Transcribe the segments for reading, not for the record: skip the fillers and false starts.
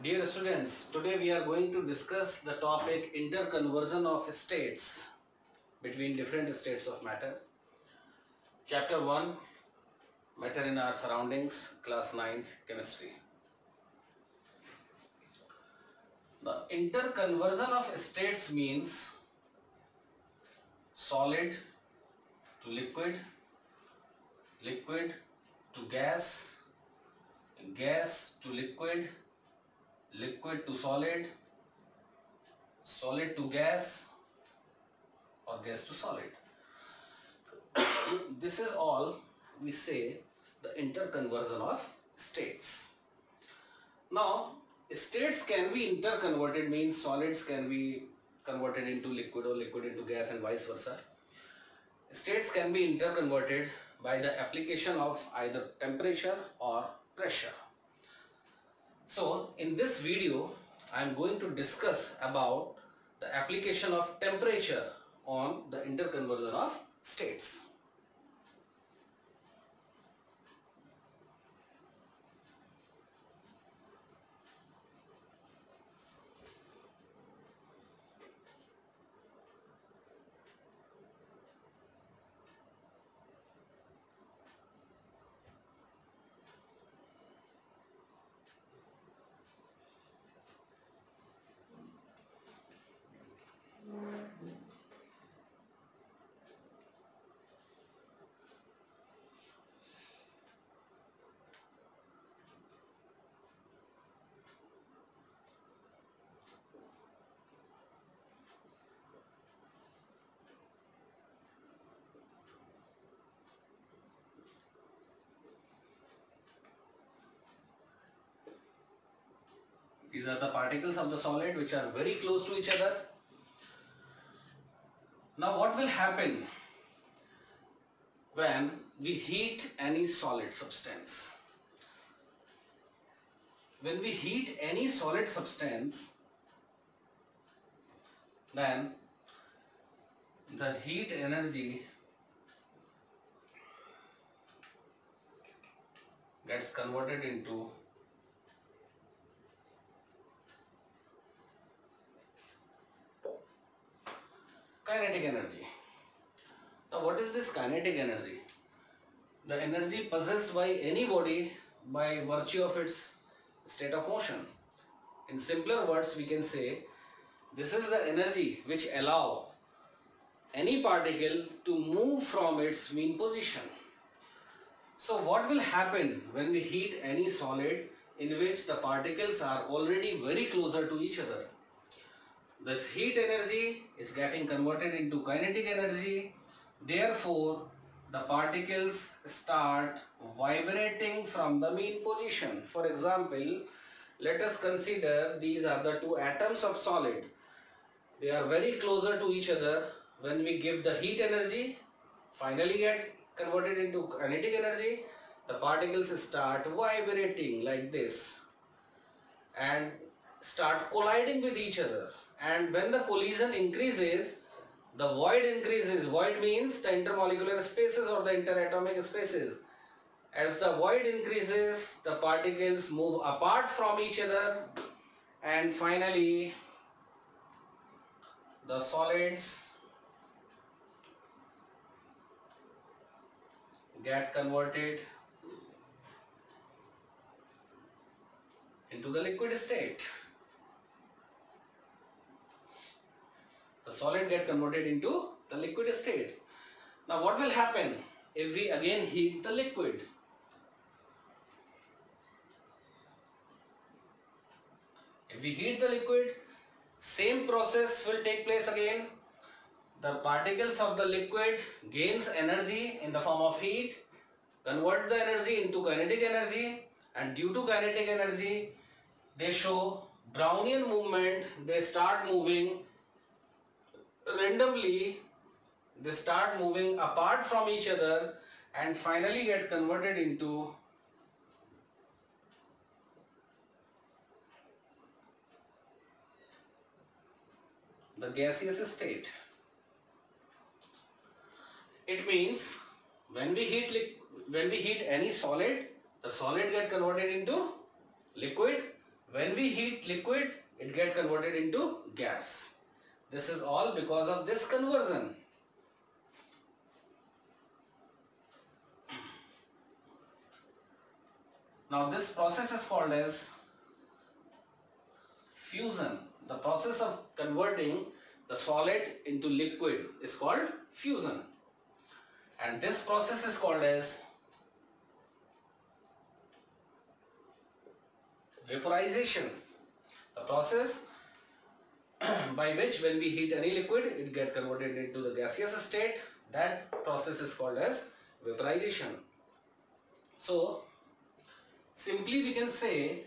Dear students, today we are going to discuss the topic interconversion of states between different states of matter. Chapter 1, Matter in our surroundings, class 9th, chemistry. The interconversion of states means solid to liquid, liquid to gas, gas to liquid, liquid to solid, solid to gas, or gas to solid. This is all we say the interconversion of states. Now, states can be interconverted, means solids can be converted into liquid or liquid into gas and vice versa. States can be interconverted by the application of either temperature or pressure. So, in this video, I am going to discuss about the application of temperature on the interconversion of states. These are the particles of the solid which are very close to each other. Now what will happen when we heat any solid substance? When we heat any solid substance, then the heat energy gets converted into kinetic energy. Now what is this kinetic energy? The energy possessed by any body by virtue of its state of motion. In simpler words, we can say this is the energy which allow any particle to move from its mean position. So what will happen when we heat any solid in which the particles are already very closer to each other? This heat energy is getting converted into kinetic energy. Therefore, the particles start vibrating from the mean position. For example, let us consider these are the two atoms of solid. They are very closer to each other. When we give the heat energy, finally get converted into kinetic energy, the particles start vibrating like this and start colliding with each other. And when the collision increases, the void increases. Void means the intermolecular spaces or the interatomic spaces. As the void increases, the particles move apart from each other, and finally the solids get converted into the liquid state. The solid get converted into the liquid state. Now what will happen if we again heat the liquid? If we heat the liquid, same process will take place again. The particles of the liquid gains energy in the form of heat, convert the energy into kinetic energy, and due to kinetic energy, they show Brownian movement. They start moving randomly, they start moving apart from each other and finally get converted into the gaseous state. It means when we heat any solid, the solid get converted into liquid. When we heat liquid, it gets converted into gas. This is all because of this conversion. Now this process is called as fusion. The process of converting the solid into liquid is called fusion. And this process is called as vaporization. The process by which when we heat any liquid, it gets converted into the gaseous state. That process is called as vaporization. So simply we can say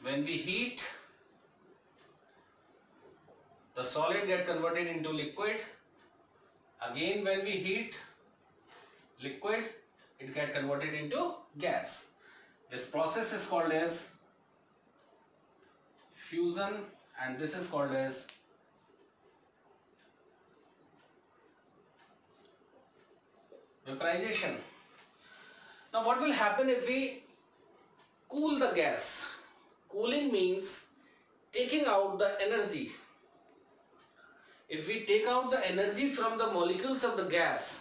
when we heat, the solid get converted into liquid. Again, when we heat liquid, it get converted into gas. This process is called as fusion, and this is called as vaporization. Now what will happen if we cool the gas? Cooling means taking out the energy. If we take out the energy from the molecules of the gas,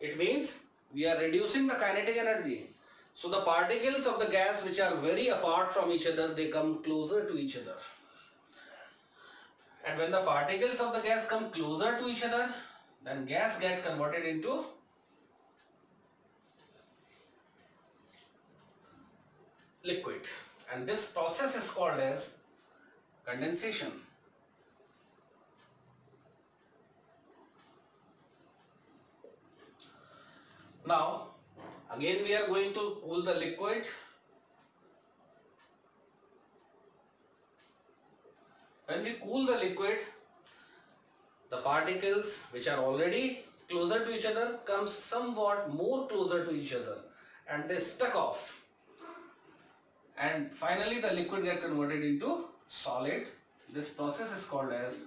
it means we are reducing the kinetic energy. So the particles of the gas which are very apart from each other, they come closer to each other. And when the particles of the gas come closer to each other, then gas gets converted into liquid. And this process is called as condensation. Now, again we are going to cool the liquid. When we cool the liquid, the particles which are already closer to each other come somewhat more closer to each other and they stuck off. And finally the liquid gets converted into solid. This process is called as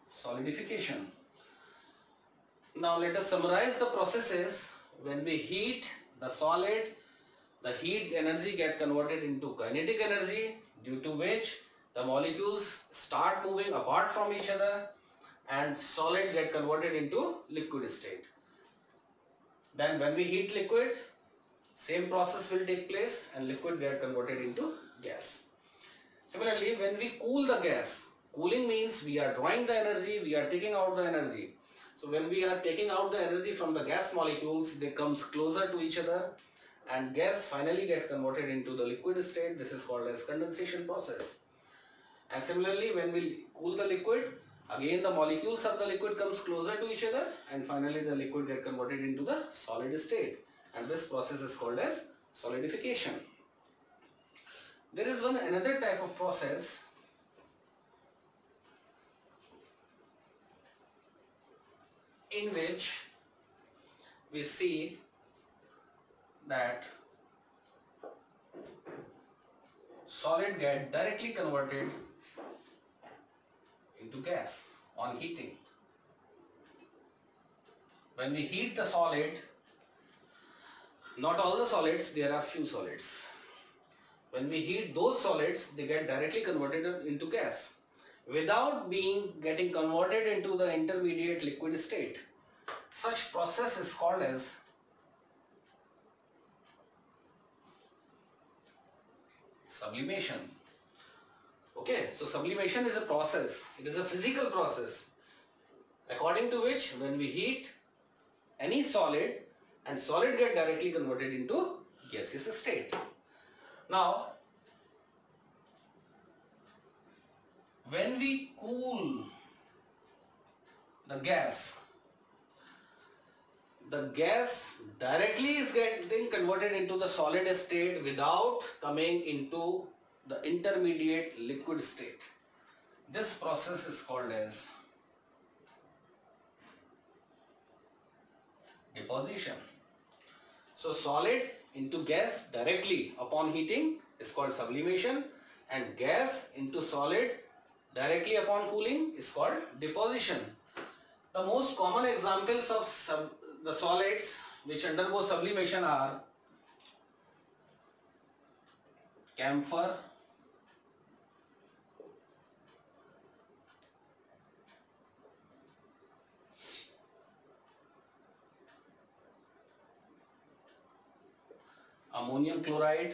solidification. Now let us summarize the processes. When we heat the solid, the heat energy gets converted into kinetic energy, due to which the molecules start moving apart from each other and solid get converted into liquid state. Then when we heat liquid, same process will take place and liquid get converted into gas. Similarly, when we cool the gas, cooling means we are drawing the energy, we are taking out the energy. So when we are taking out the energy from the gas molecules, they comes closer to each other and gas finally get converted into the liquid state. This is called as condensation process. And similarly, when we cool the liquid, again the molecules of the liquid comes closer to each other and finally the liquid get converted into the solid state. And this process is called as solidification. There is another type of process in which we see that solid get directly converted into gas on heating. When we heat the solid, not all the solids, there are few solids. When we heat those solids, they get directly converted into gas without getting converted into the intermediate liquid state. Such process is called as sublimation. Okay, so sublimation is a process. It is a physical process according to which when we heat any solid and solid get directly converted into gaseous state. Now, when we cool the gas directly is getting converted into the solid state without coming into the intermediate liquid state. This process is called as deposition. So solid into gas directly upon heating is called sublimation, and gas into solid directly upon cooling is called deposition. The most common examples of the solids which undergo sublimation are camphor, ammonium chloride,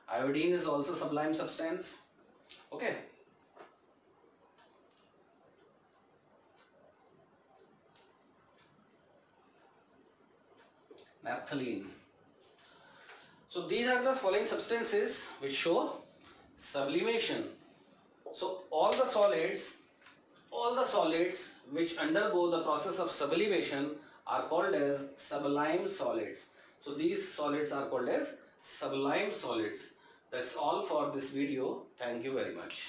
iodine is also sublime substance. Okay. Naphthalene. So these are the following substances which show sublimation. So all the solids which undergo the process of sublimation are called as sublime solids. So these solids are called as sublime solids. That's all for this video. Thank you very much.